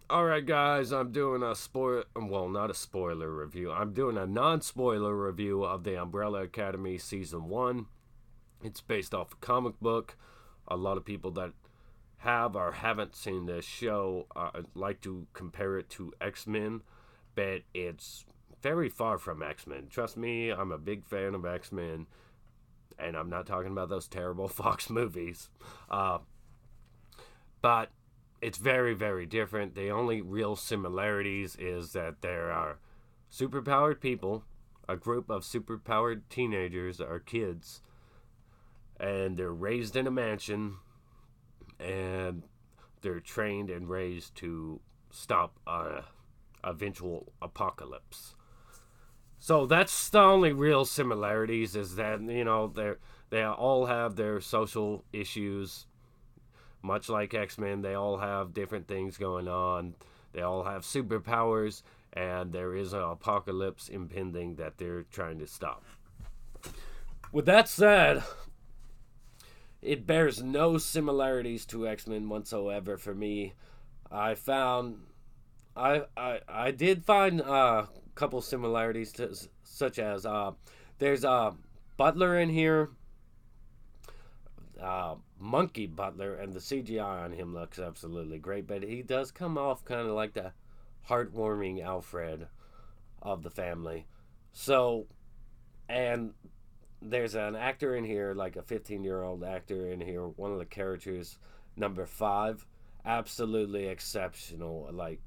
Alright, guys, I'm doing not a spoiler review. I'm doing a non spoiler review of The Umbrella Academy Season 1. It's based off a comic book. A lot of people that have or haven't seen this show like to compare it to X-Men, but it's very far from X-Men. Trust me, I'm a big fan of X-Men, and I'm not talking about those terrible Fox movies. Uh, but it's very, very different. The only real similarities is that there are superpowered people, a group of superpowered teenagers or kids, and they're raised in a mansion, and they're trained and raised to stop a eventual apocalypse. So that's the only real similarities is that they all have their social issues, much like X-Men. They all have different things going on. They all have superpowers, and there is an apocalypse impending that they're trying to stop. With that said, it bears no similarities to X-Men whatsoever for me. I found I did find a couple similarities to, such as there's a butler in here, Monkey Butler, and the CGI on him looks absolutely great. But he does come off kind of like the heartwarming Alfred of the family. So, and there's an actor in here, like a 15-year-old actor in here. One of the characters, number 5, absolutely exceptional. Like,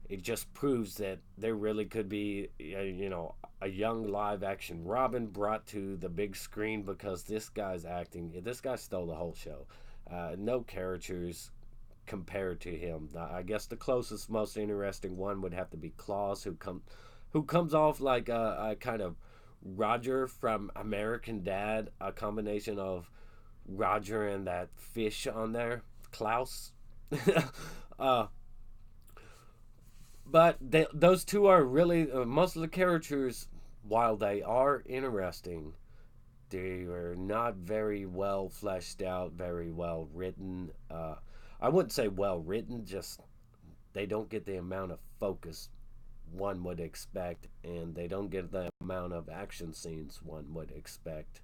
it just proves that there really could be, a young live action Robin brought to the big screen because this guy's acting. This guy stole the whole show. No characters compared to him. I guess the closest, most interesting one would have to be Claus, who comes off like a kind of Roger from American Dad, a combination of Roger and that fish on there, Klaus. uh, but those two are really most of the characters. While they are interesting, they are not very well fleshed out, very well written. I wouldn't say well written, just they don't get the amount of focus one would expect, and they don't get the amount of action scenes one would expect.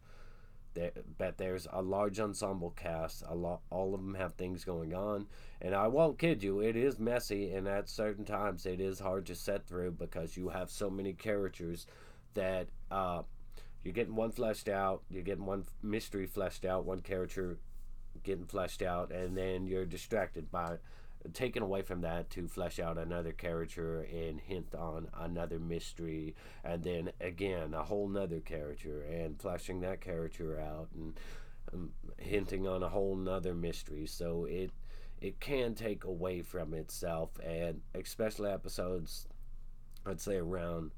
But there's a large ensemble cast. All of them have things going on, and I won't kid you, it is messy, and at certain times it is hard to set through because you have so many characters that you're getting one fleshed out, you're getting one mystery fleshed out, one character getting fleshed out, and then you're distracted by taken away from that to flesh out another character and hint on another mystery, and then again a whole nother character and fleshing that character out, and hinting on a whole nother mystery. So it can take away from itself, and especially episodes, I'd say around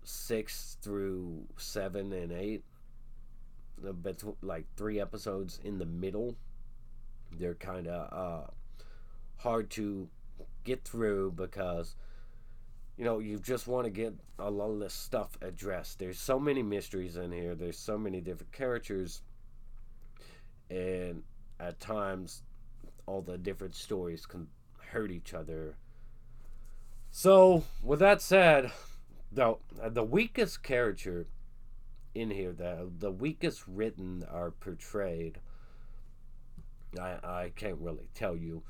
6 through 7 and 8, but like 3 episodes in the middle, they're kind of hard to get through because you just want to get a lot of this stuff addressed. There's so many mysteries in here, there's so many different characters, and at times all the different stories can hurt each other. So with that said, the weakest character in here, the weakest written or portrayed, I can't really tell you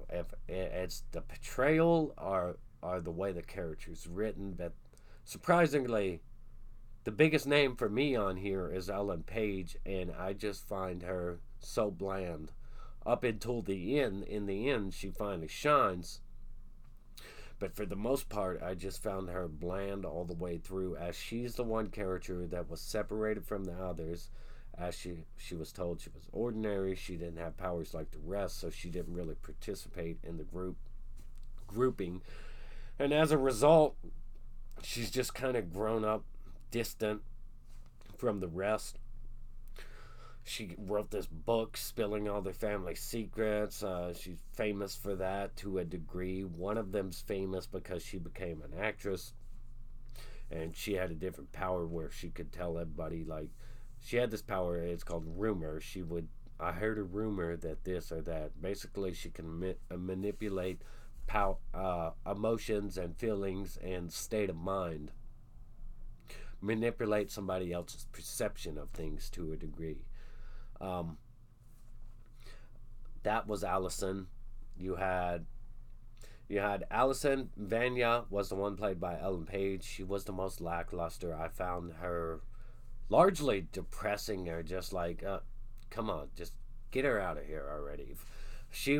if it's the portrayal or the way the character's written, but surprisingly, the biggest name for me on here is Ellen Page, and I just find her so bland. Up until the end, in the end, she finally shines. But for the most part, I just found her bland all the way through, as she's the one character that was separated from the others, as she was told she was ordinary, she didn't have powers like the rest, so she didn't really participate in the grouping. And as a result, she's just kind of grown up distant from the rest. She wrote this book spilling all their family secrets. She's famous for that to a degree. One of them's famous because she became an actress, and she had a different power where she could tell everybody, like, she had this power. It's called rumor. I heard a rumor that this or that. Basically, she can manipulate emotions and feelings and state of mind, manipulate somebody else's perception of things to a degree. Um, that was Allison. You had Allison. Vanya was the one played by Ellen Page. She was the most lackluster. I found her largely depressing, or just like, come on, just get her out of here already. She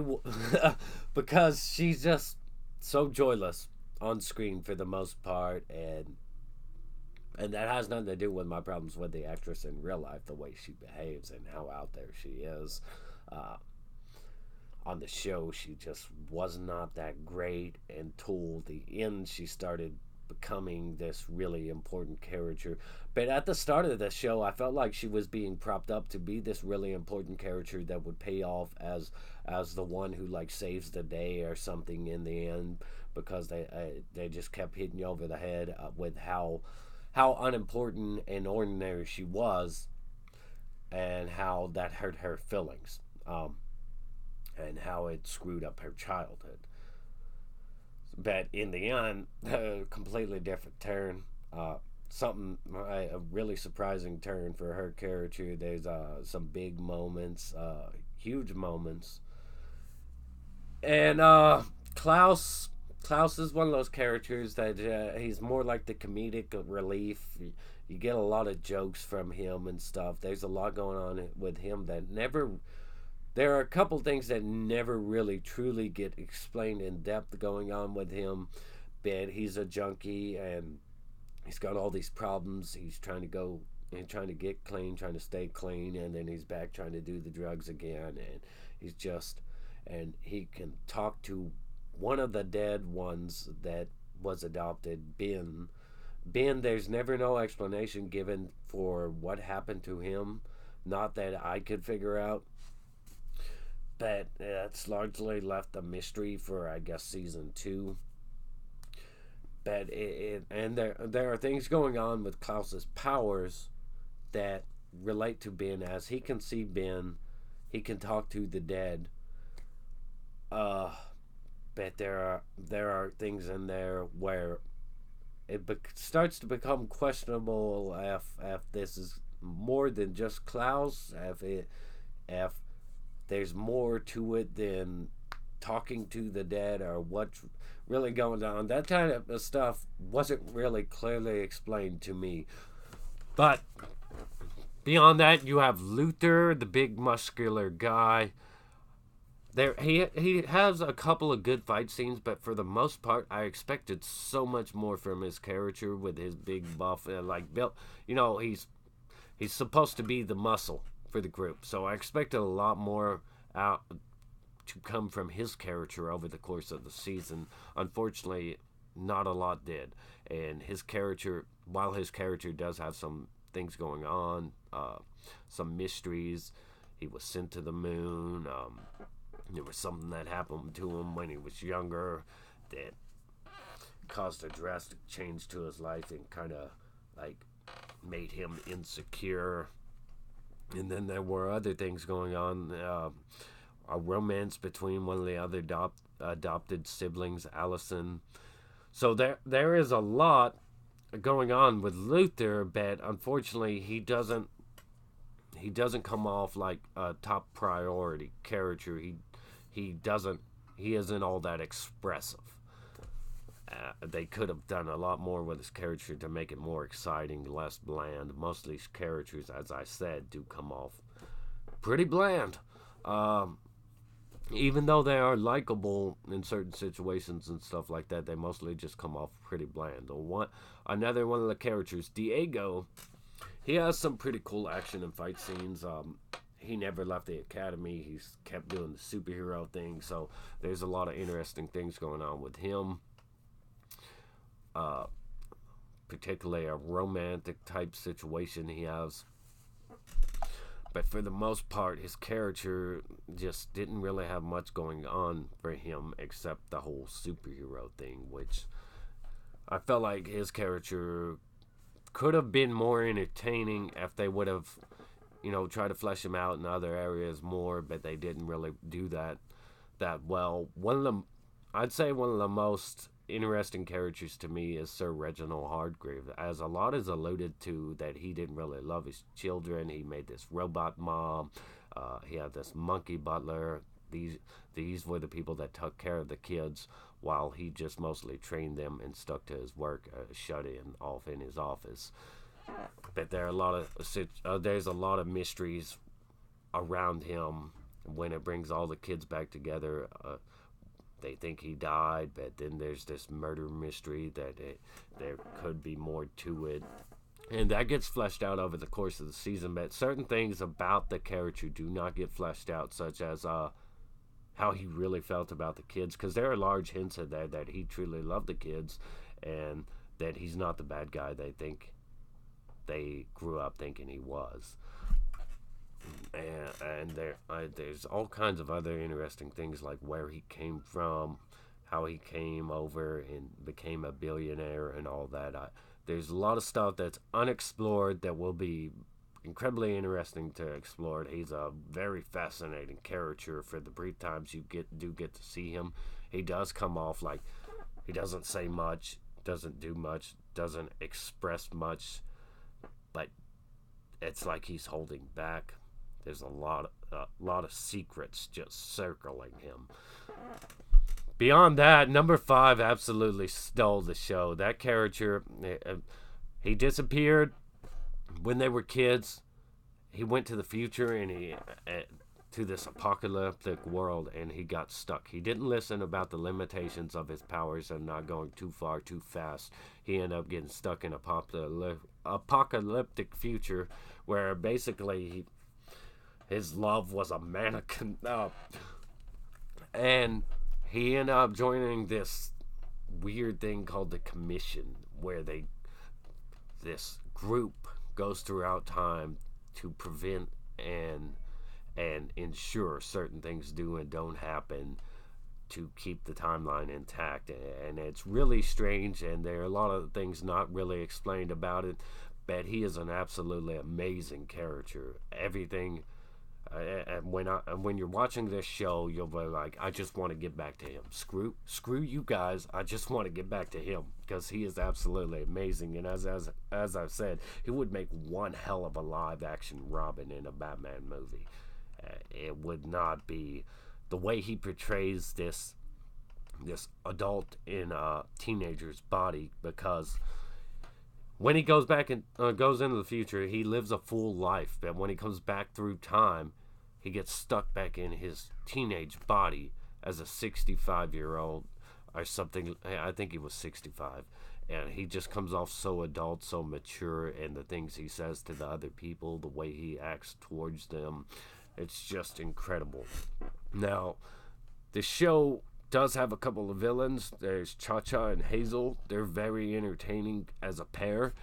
because she's just so joyless on screen for the most part, and that has nothing to do with my problems with the actress in real life, the way she behaves and how out there she is. Uh, on the show, she just was not that great until the end. She started becoming this really important character. But at the start of the show, I felt like she was being propped up to be this really important character that would pay off as the one who like saves the day or something in the end, because they just kept hitting you over the head with how unimportant and ordinary she was, and how that hurt her feelings, and how it screwed up her childhood. But in the end, a completely different turn. A really surprising turn for her character. There's some big moments, huge moments, and Klaus is one of those characters that he's more like the comedic relief. You get a lot of jokes from him and stuff. There's a lot going on with him that never. There are a couple things that never really truly get explained in depth going on with him. But he's a junkie and he's got all these problems. He's trying to go and trying to get clean, trying to stay clean, and then he's back trying to do the drugs again. And he's just, and he can talk to one of the dead ones that was adopted, Ben. Ben, there's never no explanation given for what happened to him. Not that I could figure out. But it's largely left a mystery for, I guess, season 2. But there are things going on with Klaus's powers that relate to Ben, as he can see Ben, he can talk to the dead. But there are things in there where it starts to become questionable if this is more than just Klaus, if there's more to it than talking to the dead, or what's really going on. That kind of stuff wasn't really clearly explained to me. But beyond that, you have Luther, the big muscular guy. There, he has a couple of good fight scenes, but for the most part, I expected so much more from his character with his big buff, like built. He's supposed to be the muscle for the group, so I expected a lot more out to come from his character over the course of the season. Unfortunately, not a lot did, and his character, while his character does have some things going on, some mysteries. He was sent to the moon. There was something that happened to him when he was younger that caused a drastic change to his life and kind of like made him insecure. And then there were other things going on. A romance between one of the other adopted siblings, Allison. So there is a lot going on with Luther, but unfortunately he doesn't come off like a top priority character. He isn't all that expressive. They could have done a lot more with his character to make it more exciting, less bland. Most of these characters, as I said, do come off pretty bland. Even though they are likable in certain situations and stuff like that, they mostly just come off pretty bland. Another one of the characters, Diego, he has some pretty cool action and fight scenes. He never left the academy. He's kept doing the superhero thing, so there's a lot of interesting things going on with him. Particularly a romantic type situation he has. But for the most part, his character just didn't really have much going on for him except the whole superhero thing, which I felt like his character could have been more entertaining if they would have, tried to flesh him out in other areas more, but they didn't really do that well. I'd say one of the most interesting characters to me is Sir Reginald Hardgrave, as a lot is alluded to that he didn't really love his children. He made this robot mom. He had this monkey butler. These were the people that took care of the kids, while he just mostly trained them and stuck to his work, shut in off in his office. But there's a lot of mysteries around him when it brings all the kids back together. They think he died, but then there's this murder mystery that there could be more to it. And that gets fleshed out over the course of the season, but certain things about the character do not get fleshed out, such as how he really felt about the kids, because there are large hints in there that he truly loved the kids, and that he's not the bad guy they think they grew up thinking he was. And there's all kinds of other interesting things, like where he came from, how he came over and became a billionaire, and all that. There's a lot of stuff that's unexplored that will be incredibly interesting to explore. He's a very fascinating character for the brief times you get to see him. He does come off like he doesn't say much, doesn't do much, doesn't express much, but it's like he's holding back. There's a lot of secrets just circling him. Beyond that, number 5 absolutely stole the show. That character, he disappeared when they were kids. He went to the future and to this apocalyptic world, and he got stuck. He didn't listen about the limitations of his powers and not going too far too fast. He ended up getting stuck in a apocalyptic future where basically his love was a mannequin. And he ended up joining this weird thing called the Commission, where this group goes throughout time to prevent and ensure certain things do and don't happen to keep the timeline intact. And it's really strange, and there are a lot of things not really explained about it, but he is an absolutely amazing character. Everything. And when you're watching this show, you'll be like, I just want to get back to him. Screw you guys. I just want to get back to him, because he is absolutely amazing. And as I've said, he would make one hell of a live action Robin in a Batman movie. It would not be the way he portrays this adult in a teenager's body, because when he goes back and goes into the future, he lives a full life. But when he comes back through time, he gets stuck back in his teenage body as a 65-year-old or something. I think he was 65. And he just comes off so adult, so mature, and the things he says to the other people, the way he acts towards them, it's just incredible. Now, the show does have a couple of villains. There's Cha-Cha and Hazel. They're very entertaining as a pair.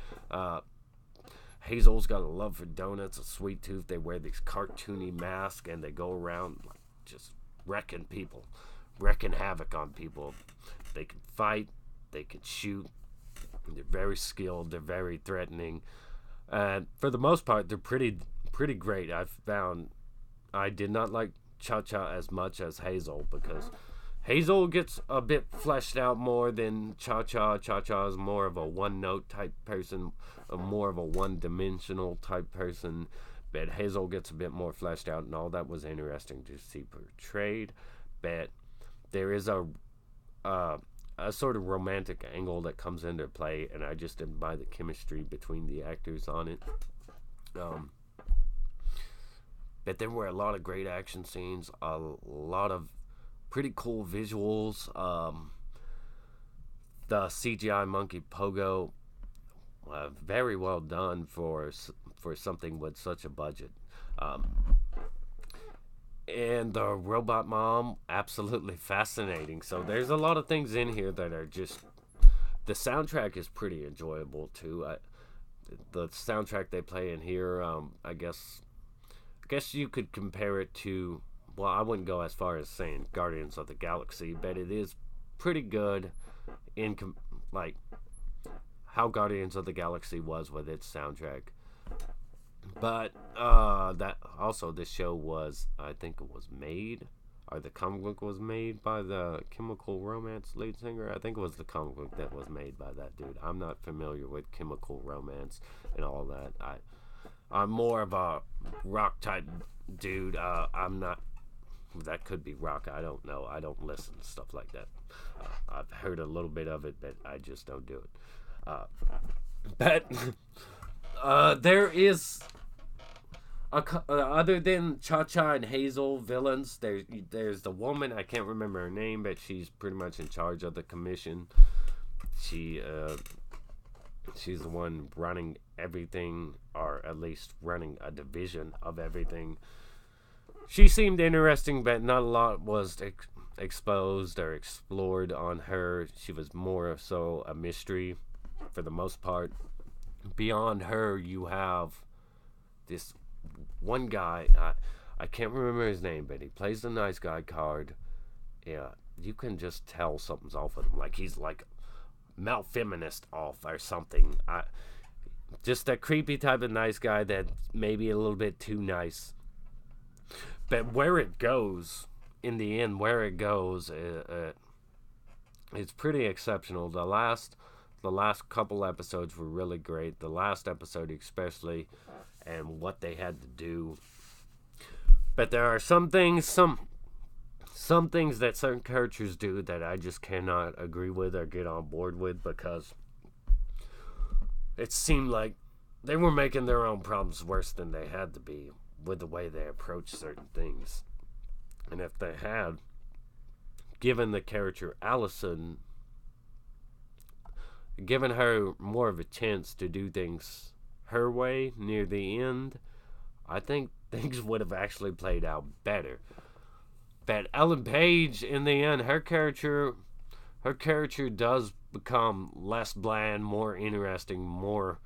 Hazel's got a love for donuts, a sweet tooth. They wear these cartoony masks, and they go around like just wrecking people, wrecking havoc on people. They can fight, they can shoot. They're very skilled. They're very threatening. For the most part, they're pretty great. I've found I did not like Cha-Cha as much as Hazel, because Hazel gets a bit fleshed out more than Cha-Cha. Cha-Cha is more of a one-note type person, more of a one-dimensional type person. But Hazel gets a bit more fleshed out, and all that was interesting to see portrayed. But there is a sort of romantic angle that comes into play, and I just didn't buy the chemistry between the actors on it. But there were a lot of great action scenes, a lot of pretty cool visuals. The CGI monkey Pogo, very well done for something with such a budget. And the robot mom, absolutely fascinating. So there's a lot of things in here that are just... The soundtrack is pretty enjoyable too. The soundtrack they play in here, I guess you could compare it to... Well, I wouldn't go as far as saying Guardians of the Galaxy, but it is pretty good in like how Guardians of the Galaxy was with its soundtrack. But that also, this show was, I think it was made or the comic book was made by the Chemical Romance lead singer. I think it was the comic book that was made by that dude. I'm not familiar with Chemical Romance and all that. I'm more of a rock type dude. I'm not. That could be rock. I don't know. I don't listen to stuff like that. I've heard a little bit of it, but I just don't do it. But there is other than Cha-Cha and Hazel villains. There's the woman. I can't remember her name, but she's pretty much in charge of the commission. She's the one running everything, or at least running a division of everything. She seemed interesting, but not a lot was exposed or explored on her. She was more so a mystery for the most part. Beyond her, you have this one guy. I can't remember his name, but he plays the nice guy card. Yeah, you can just tell something's off with him. Like he's like malfeminist off or something. Just a creepy type of nice guy that maybe a little bit too nice. But where it goes, in the end, it's pretty exceptional. The last couple episodes were really great. The last episode especially, and what they had to do. But there are some things that certain characters do that I just cannot agree with or get on board with, because it seemed like they were making their own problems worse than they had to be with the way they approach certain things. And if they had given the character Allison, given her more of a chance to do things her way near the end, I think things would have actually played out better. But Ellen Page, in the end, her character does become less bland, more interesting, more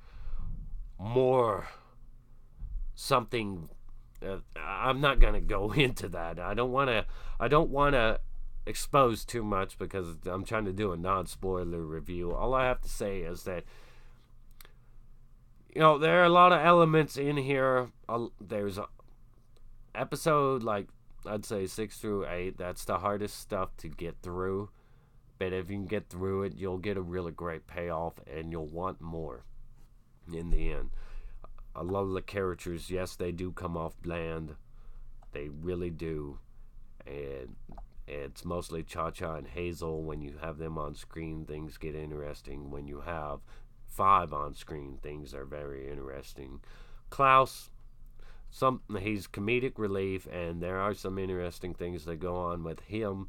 something. I'm not gonna go into that. I don't wanna expose too much, because I'm trying to do a non-spoiler review. All I have to say is that, there are a lot of elements in here. There's a episode, like, I'd say 6 through 8. That's the hardest stuff to get through. But if you can get through it, you'll get a really great payoff, and you'll want more in the end. A lot of the characters, yes, they do come off bland. They really do. And it's mostly Cha-Cha and Hazel. When you have them on screen, things get interesting. When you have 5 on screen, things are very interesting. Klaus, he's comedic relief, and there are some interesting things that go on with him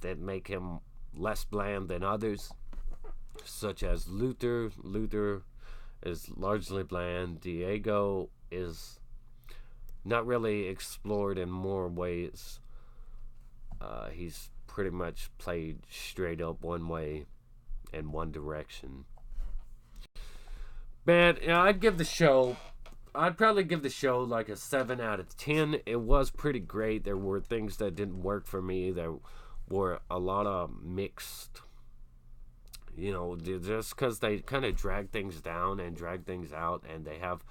that make him less bland than others, such as Luther. Luther is largely bland. Diego is not really explored in more ways. He's pretty much played straight up one way in one direction. But I'd probably give the show like a 7 out of 10. It was pretty great. There were things that didn't work for me. There were a lot of mixed, just because they kind of drag things down and drag things out, and they have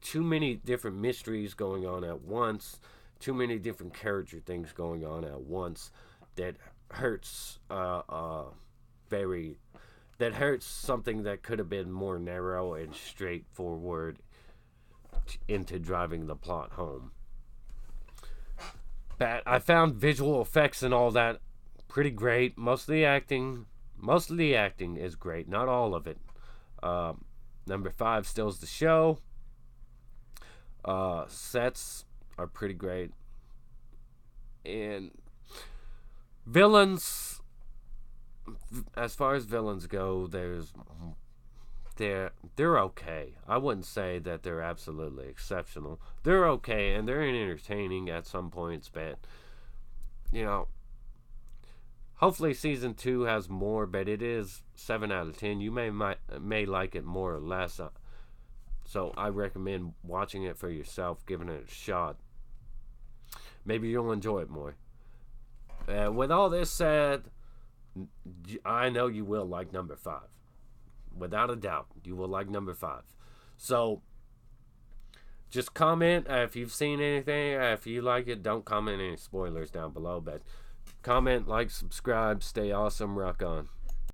too many different mysteries going on at once, too many different character things going on at once, that hurts something that could have been more narrow and straightforward into driving the plot home. But I found visual effects and all that pretty great. Most of the acting is great, not all of it. Number 5 steals the show. Sets are pretty great. And villains, as far as villains go, they're okay. I wouldn't say that they're absolutely exceptional. They're okay, and they're entertaining at some points, but hopefully season 2 has more, but it is 7 out of 10. You may like it more or less. So I recommend watching it for yourself, giving it a shot. Maybe you'll enjoy it more. With all this said, I know you will like number 5. Without a doubt, you will like number 5. So Just comment if you've seen anything. If you like it, don't comment any spoilers down below. But comment, like, subscribe, stay awesome, rock on.